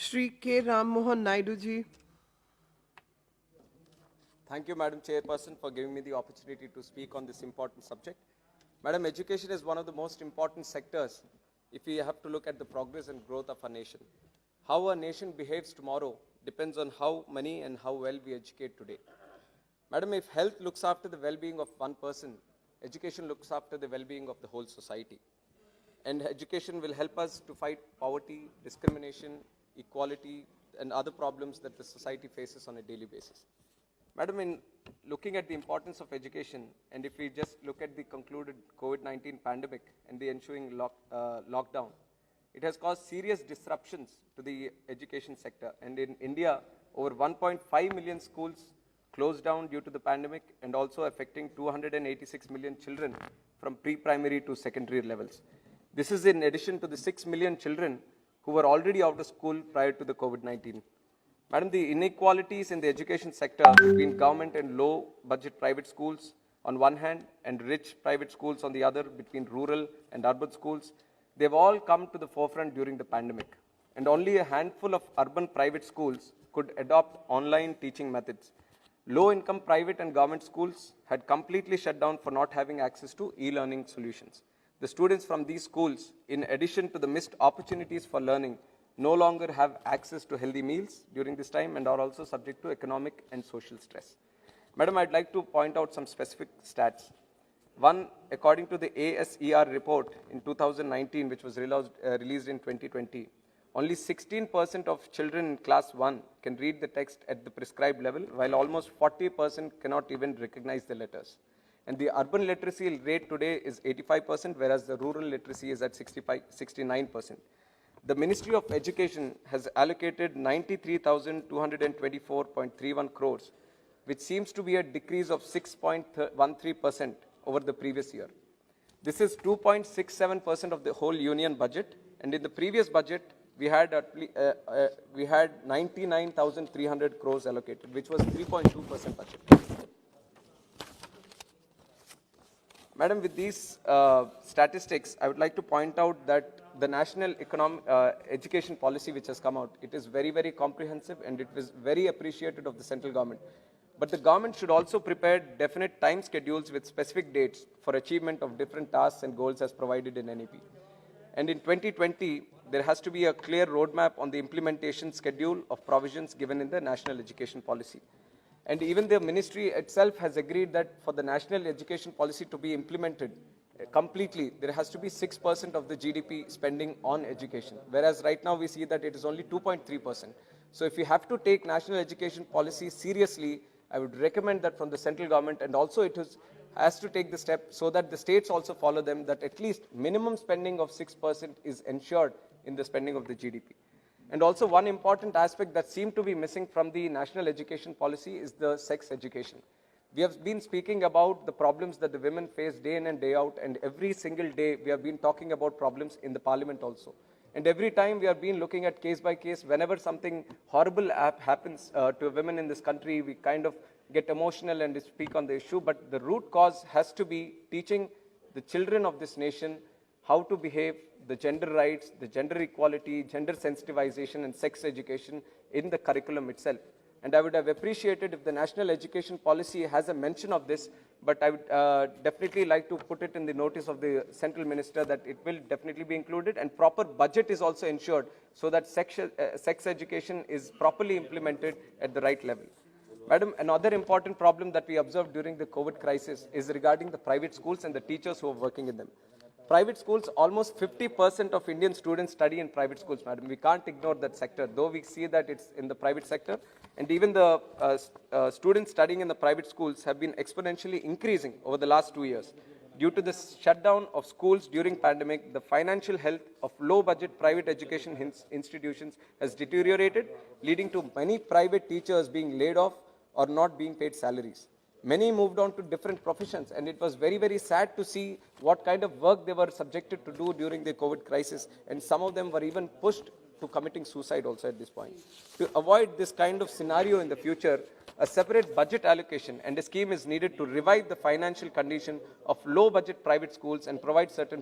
Shri K. Ram Mohan Naidu ji. Thank you, Madam Chairperson, for giving me the opportunity to speak on this important subject. Madam, education is one of the most important sectors if we have to look at the progress and growth of a nation. How a nation behaves tomorrow depends on how many and how well we educate today. Madam, if health looks after the well-being of one person, education looks after the well-being of the whole society. And education will help us to fight poverty, discrimination, equality, and other problems that the society faces on a daily basis. Madam, in looking at the importance of education, and if we just look at the concluded COVID-19 pandemic and the ensuing lockdown, it has caused serious disruptions to the education sector. And in India, over 1.5 million schools closed down due to the pandemic, and also affecting 286 million children from pre-primary to secondary levels. This is in addition to the 6 million children who were already out of school prior to the COVID-19. Madam, the inequalities in the education sector between government and low-budget private schools on one hand and rich private schools on the other, between rural and urban schools, they've all come to the forefront during the pandemic. And only a handful of urban private schools could adopt online teaching methods. Low-income private and government schools had completely shut down for not having access to e-learning solutions. The students from these schools, in addition to the missed opportunities for learning, no longer have access to healthy meals during this time and are also subject to economic and social stress. Madam, I'd like to point out some specific stats. One, according to the ASER report in 2019, which was released in 2020, only 16% of children in class 1 can read the text at the prescribed level, while almost 40% cannot even recognize the letters. And the urban literacy rate today is 85%, whereas the rural literacy is at 69%. The Ministry of Education has allocated 93,224.31 crores, which seems to be a decrease of 6.13% over the previous year. This is 2.67% of the whole union budget, and in the previous budget, we had 99,300 crores allocated, which was 3.2% budget. Madam, with these statistics, I would like to point out that the national education policy which has come out, it is very, very comprehensive, and it was very appreciated of the central government. But the government should also prepare definite time schedules with specific dates for achievement of different tasks and goals as provided in NEP. And in 2020, there has to be a clear roadmap on the implementation schedule of provisions given in the national education policy. And even the ministry itself has agreed that for the national education policy to be implemented completely, there has to be 6% of the GDP spending on education, whereas right now we see that it is only 2.3%. So if you have to take national education policy seriously, I would recommend that from the central government, and also has to take the step so that the states also follow them, that at least minimum spending of 6% is ensured in the spending of the GDP. And also one important aspect that seemed to be missing from the national education policy is the sex education. We have been speaking about the problems that the women face day in and day out, and every single day we have been talking about problems in the parliament also. And every time we have been looking at case by case, whenever something horrible happens to a woman in this country, we kind of get emotional and speak on the issue. But the root cause has to be teaching the children of this nation how to behave, the gender rights, the gender equality, gender sensitization, and sex education in the curriculum itself. And I would have appreciated if the national education policy has a mention of this, but I would definitely like to put it in the notice of the central minister that it will definitely be included, and proper budget is also ensured so that sex education is properly implemented at the right level. Madam, another important problem that we observed during the COVID crisis is regarding the private schools and the teachers who are working in them. Private schools, almost 50% of Indian students study in private schools, madam. We can't ignore that sector, though we see that it's in the private sector. And even the students studying in the private schools have been exponentially increasing over the last 2 years. Due to the shutdown of schools during pandemic, the financial health of low-budget private education institutions has deteriorated, leading to many private teachers being laid off or not being paid salaries. Many moved on to different professions, and it was very, very sad to see what kind of work they were subjected to do during the COVID crisis. And some of them were even pushed to committing suicide also at this point. To avoid this kind of scenario in the future, a separate budget allocation and a scheme is needed to revive the financial condition of low-budget private schools and provide certain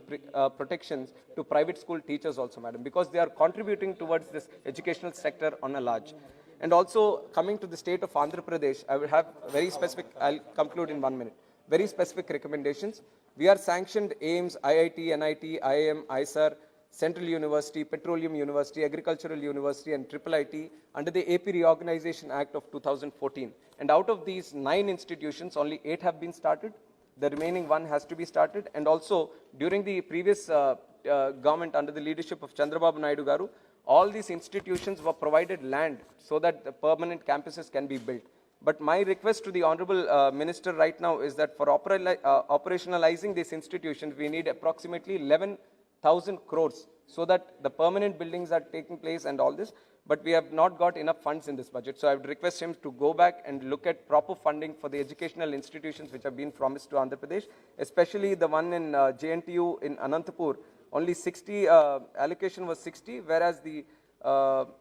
protections to private school teachers also, madam, because they are contributing towards this educational sector on a large. And also, coming to the state of Andhra Pradesh, I will have very specific, I'll conclude in 1 minute, very specific recommendations. We are sanctioned AIMS, IIT, NIT, IIM, ISAR, Central University, Petroleum University, Agricultural University, and Triple IT under the AP Reorganization Act of 2014. And out of these 9 institutions, only 8 have been started. The remaining 1 has to be started. And also, during the previous government under the leadership of Chandrababu Naidu Garu, all these institutions were provided land so that the permanent campuses can be built. But my request to the Honorable Minister right now is that for operationalizing these institutions, we need approximately 11,000 crores so that the permanent buildings are taking place and all this. But we have not got enough funds in this budget. So I would request him to go back and look at proper funding for the educational institutions which have been promised to Andhra Pradesh, especially the one in JNTU in Anantapur. Only 60, allocation was 60, whereas the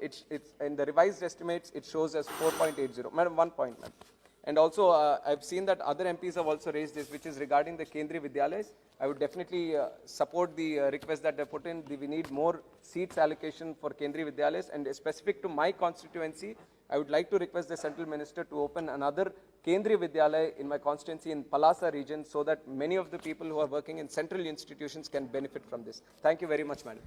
it's in the revised estimates, it shows as 4.80. Madam, 1 point, madam. And also, I've seen that other MPs have also raised this, which is regarding the Kendriya Vidyalayas. I would definitely support the request that they put in. We need more seats allocation for Kendriya Vidyalayas, and specific to my constituency, I would like to request the central minister to open another Kendriya Vidyalaya in my constituency in Palasa region so that many of the people who are working in central institutions can benefit from this. Thank you very much, madam.